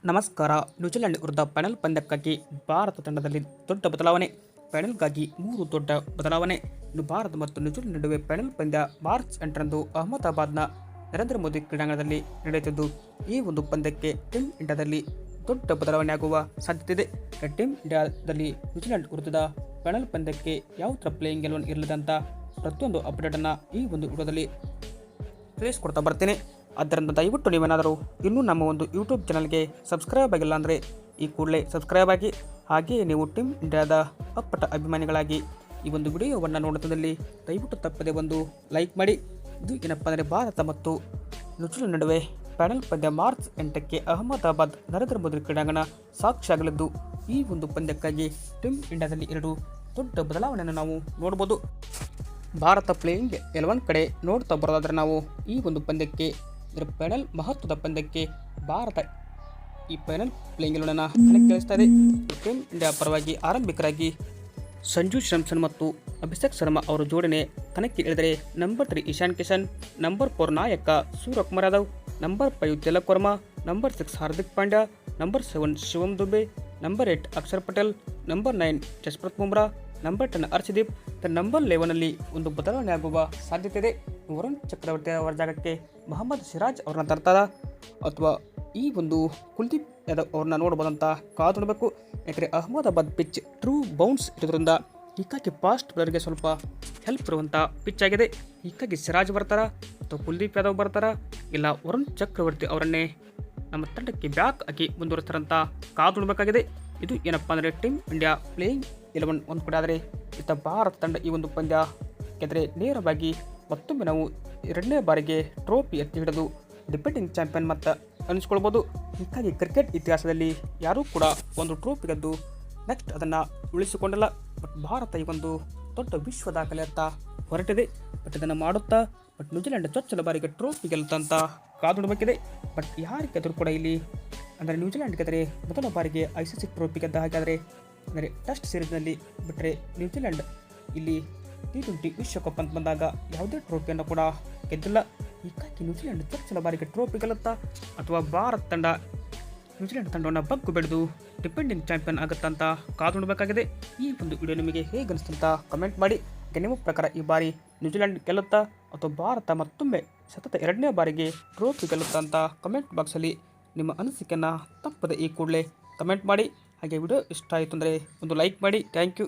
ನಮಸ್ಕಾರ. ನ್ಯೂಜಿಲೆಂಡ್ ವಿರುದ್ಧ ಫೈನಲ್ ಪಂದ್ಯಕ್ಕಾಗಿ ಭಾರತ ತಂಡದಲ್ಲಿ ದೊಡ್ಡ ಬದಲಾವಣೆ. ಫೈನಲ್ಗಾಗಿ 3 ದೊಡ್ಡ ಬದಲಾವಣೆ. ಇನ್ನು ಭಾರತ ಮತ್ತು ನ್ಯೂಜಿಲೆಂಡ್ ನಡುವೆ ಫೈನಲ್ ಪಂದ್ಯ ಮಾರ್ಚ್ 8ರಂದು ಅಹಮದಾಬಾದ್ನ ನರೇಂದ್ರ ಮೋದಿ ಕ್ರೀಡಾಂಗಣದಲ್ಲಿ ನಡೆಯುತ್ತಿದ್ದು, ಈ ಒಂದು ಪಂದ್ಯಕ್ಕೆ ಟೀಮ್ ಇಂಡಿಯಾದಲ್ಲಿ ದೊಡ್ಡ ಬದಲಾವಣೆಯಾಗುವ ಸಾಧ್ಯತೆ ಇದೆ. ಟೀಮ್ ಇಂಡಿಯಾದಲ್ಲಿ ನ್ಯೂಜಿಲೆಂಡ್ ವಿರುದ್ಧದ ಫೈನಲ್ ಪಂದ್ಯಕ್ಕೆ ಯಾವ ಥರ ಪ್ಲೇಯಿಂಗ್ 11 ಇರಲಿದೆ ಅಂತ ಪ್ರತಿಯೊಂದು ಅಪ್ಡೇಟನ್ನು ಈ ಒಂದು ವಿಡಿಯೋದಲ್ಲಿ ತಿಳಿಸ್ಕೊಡ್ತಾ ಬರ್ತೀನಿ. ಆದ್ದರಿಂದ ದಯವಿಟ್ಟು ನೀವೇನಾದರೂ ಇನ್ನೂ ನಮ್ಮ ಒಂದು ಯೂಟ್ಯೂಬ್ ಚಾನಲ್ಗೆ ಸಬ್ಸ್ಕ್ರೈಬ್ ಆಗಿಲ್ಲ ಅಂದರೆ ಈ ಕೂಡಲೇ ಸಬ್ಸ್ಕ್ರೈಬ್ ಆಗಿ, ಹಾಗೆಯೇ ನೀವು ಟೀಮ್ ಇಂಡಿಯಾದ ಅಪ್ಪಟ ಅಭಿಮಾನಿಗಳಾಗಿ ಈ ಒಂದು ವಿಡಿಯೋವನ್ನು ನೋಡುತ್ತದಲ್ಲಿ ದಯವಿಟ್ಟು ತಪ್ಪದೆ ಒಂದು ಲೈಕ್ ಮಾಡಿ. ಇದು ಏನಪ್ಪ ಅಂದರೆ ಭಾರತ ಮತ್ತು ನ್ಯೂಜಿಲೆಂಡ್ ನಡುವೆ ಫೈನಲ್ ಪಂದ್ಯ ಮಾರ್ಚ್ 8ಕ್ಕೆ ಅಹಮದಾಬಾದ್ ನರೇಂದ್ರ ಮೋದಿ ಕ್ರೀಡಾಂಗಣ ಸಾಕ್ಷಿಯಾಗಲಿದ್ದು, ಈ ಒಂದು ಪಂದ್ಯಕ್ಕಾಗಿ ಟೀಮ್ ಇಂಡಿಯಾದಲ್ಲಿ 2 ದೊಡ್ಡ ಬದಲಾವಣೆಯನ್ನು ನಾವು ನೋಡ್ಬೋದು. ಭಾರತ ಪ್ಲೇಯಿಂಗ್ 11 ಕಡೆ ನೋಡ್ತಾ ಬರೋದಾದರೆ ನಾವು ಈ ಒಂದು ಪಂದ್ಯಕ್ಕೆ ಫೈನಲ್ ಮಹತ್ವದ ಪಂದ್ಯಕ್ಕೆ ಭಾರತ ಈ ಫೈನಲ್ ಪ್ಲೇಯಿಂಗ್ 11 ಕಣಕ್ಕಿಳಿಸ್ತಾ ಇದೆ. ಟೀಮ್ ಇಂಡಿಯಾ ಪರವಾಗಿ ಆರಂಭಿಕರಾಗಿ ಸಂಜು ಸ್ಯಾಮ್ಸನ್ ಮತ್ತು ಅಭಿಷೇಕ್ ಶರ್ಮಾ ಅವರ ಜೋಡಣೆ ಕಣಕ್ಕೆ ಇಳಿದರೆ, ನಂಬರ್ 3 ಇಶಾನ್ ಕಿಶನ್, ನಂಬರ್ 4 ನಾಯಕ Suryakumar Yadav, number 5 Tilak Varma, number 6 Hardik Pandya, number 7 Shivam Dube, number 8 Axar Patel, number 9 Jasprit Bumrah, number 10 Harshdeep. Number 11ನಲ್ಲಿ ಒಂದು ಬದಲಾವಣೆ ಆಗುವ ಸಾಧ್ಯತೆ ಇದೆ. ವರುಣ್ ಚಕ್ರವರ್ತಿ ಅವರ ಜಾಗಕ್ಕೆ ಮೊಹಮ್ಮದ್ ಸಿರಾಜ್ ಅವ್ರನ್ನ ತರ್ತಾರ ಅಥವಾ ಈ ಒಂದು ಕುಲ್ದೀಪ್ ಯಾದವ್ ಅವ್ರನ್ನ ನೋಡ್ಬೋದಂತ ಕಾದು ನೋಡಬೇಕು. ಯಾಕಂದರೆ ಅಹಮದಾಬಾದ್ ಪಿಚ್ ಟ್ರೂ ಬೌನ್ಸ್ ಇರೋದ್ರಿಂದ ಹೀಗಾಗಿ ಫಾಸ್ಟ್ ಪ್ಲೇಯರ್ಗೆ ಸ್ವಲ್ಪ ಹೆಲ್ಪ್ ಇರುವಂಥ ಪಿಚ್ ಆಗಿದೆ. ಹೀಗಾಗಿ ಸಿರಾಜ್ ಬರ್ತಾರ ಅಥವಾ ಕುಲ್ದೀಪ್ ಯಾದವ್ ಬರ್ತಾರ, ಇಲ್ಲ ವರುಣ್ ಚಕ್ರವರ್ತಿ ಅವರನ್ನೇ ನಮ್ಮ ತಂಡಕ್ಕೆ ಬ್ಯಾಕ್ ಆಗಿ ಮುಂದುವರಿಸ್ತಾರಂತ ಕಾದು ನೋಡಬೇಕಾಗಿದೆ. ಇದು ಏನಪ್ಪ ಅಂದರೆ ಟೀಮ್ ಇಂಡಿಯಾ ಪ್ಲೇಯಿಂಗ್ 11 ಒಂದು ಕಡೆ ಆದರೆ, ಇತ್ತ ಭಾರತ ತಂಡ ಈ ಒಂದು ಪಂದ್ಯ ಗೆದ್ದರೆ ನೇರವಾಗಿ ಮತ್ತೊಮ್ಮೆ ನಾವು 2ನೇ ಬಾರಿಗೆ ಟ್ರೋಫಿ ಎತ್ತಿ ಹಿಡಿದು ಡಿಫೆಂಡಿಂಗ್ ಚಾಂಪಿಯನ್ ಮತ್ತು ಅನಿಸ್ಕೊಳ್ಬೋದು. ಹೀಗಾಗಿ ಕ್ರಿಕೆಟ್ ಇತಿಹಾಸದಲ್ಲಿ ಯಾರೂ ಕೂಡ ಒಂದು ಟ್ರೋಫಿ ಗೆದ್ದು ನೆಕ್ಸ್ಟ್ ಅದನ್ನು ಉಳಿಸಿಕೊಂಡಿಲ್ಲ. ಬಟ್ ಭಾರತ ಈ ಒಂದು ದೊಡ್ಡ ವಿಶ್ವ ದಾಖಲೆ ಅಂತ ಹೊರಟಿದೆ. ಬಟ್ ಇದನ್ನು ಮಾಡುತ್ತಾ ನ್ಯೂಜಿಲೆಂಡ್ ಚೊಚ್ಚಲ ಬಾರಿಗೆ ಟ್ರೋಫಿ ಗೆಲ್ಲುತ್ತಂತ ಕಾದು ನೋಡಬೇಕಿದೆ. ಬಟ್ ಯಾರು ಗೆದ್ದರೂ ಕೂಡ ಇಲ್ಲಿ ಅಂದರೆ ನ್ಯೂಜಿಲೆಂಡ್ ಗೆದ್ದರೆ ಮೊದಲ ಬಾರಿಗೆ ICC ಟ್ರೋಫಿ ಗೆದ್ದ ಹಾಗಾದರೆ, ಅಂದರೆ ಟೆಸ್ಟ್ ಸೀರೀಸ್ನಲ್ಲಿ ಬಿಟ್ಟರೆ ನ್ಯೂಜಿಲೆಂಡ್ ಇಲ್ಲಿ T20 ವಿಶ್ವಕಪ್ ಅಂತ ಬಂದಾಗ ಯಾವುದೇ ಟ್ರೋಫಿಯನ್ನು ಕೂಡ ಗೆದ್ದಿಲ್ಲ. ಹೀಗಾಗಿ ನ್ಯೂಜಿಲೆಂಡ್ ಚೊಚ್ಚಲ ಬಾರಿಗೆ ಟ್ರೋಫಿ ಗೆಲ್ಲುತ್ತಾ ಅಥವಾ ಭಾರತ ತಂಡ ನ್ಯೂಜಿಲೆಂಡ್ ತಂಡವನ್ನು ಬಗ್ಗು ಬೆಳೆದು ಡಿಫೆಂಡಿಂಗ್ ಚಾಂಪಿಯನ್ ಆಗುತ್ತಾ ಅಂತ ಕಾದು ನೋಡಬೇಕಾಗಿದೆ. ಈ ಒಂದು ವಿಡಿಯೋ ನಿಮಗೆ ಹೇಗೆ ಅನಿಸ್ತಂತ ಕಮೆಂಟ್ ಮಾಡಿ. ನಿಮ್ಮ ಪ್ರಕಾರ ಈ ಬಾರಿ ನ್ಯೂಜಿಲೆಂಡ್ ಗೆಲ್ಲುತ್ತಾ ಅಥವಾ ಭಾರತ ಮತ್ತೊಮ್ಮೆ ಸತತ 2ನೇ ಬಾರಿಗೆ ಟ್ರೋಫಿ ಗೆಲ್ಲುತ್ತಾ ಅಂತ ಕಮೆಂಟ್ ಬಾಕ್ಸಲ್ಲಿ ನಿಮ್ಮ ಅನಿಸಿಕೆಯನ್ನು ತಪ್ಪದೆ ಈ ಕೂಡಲೇ ಕಮೆಂಟ್ ಮಾಡಿ. ಹಾಗೆ ವಿಡಿಯೋ ಇಷ್ಟ ಆಯಿತು ಅಂದರೆ ಒಂದು ಲೈಕ್ ಮಾಡಿ. Thank you.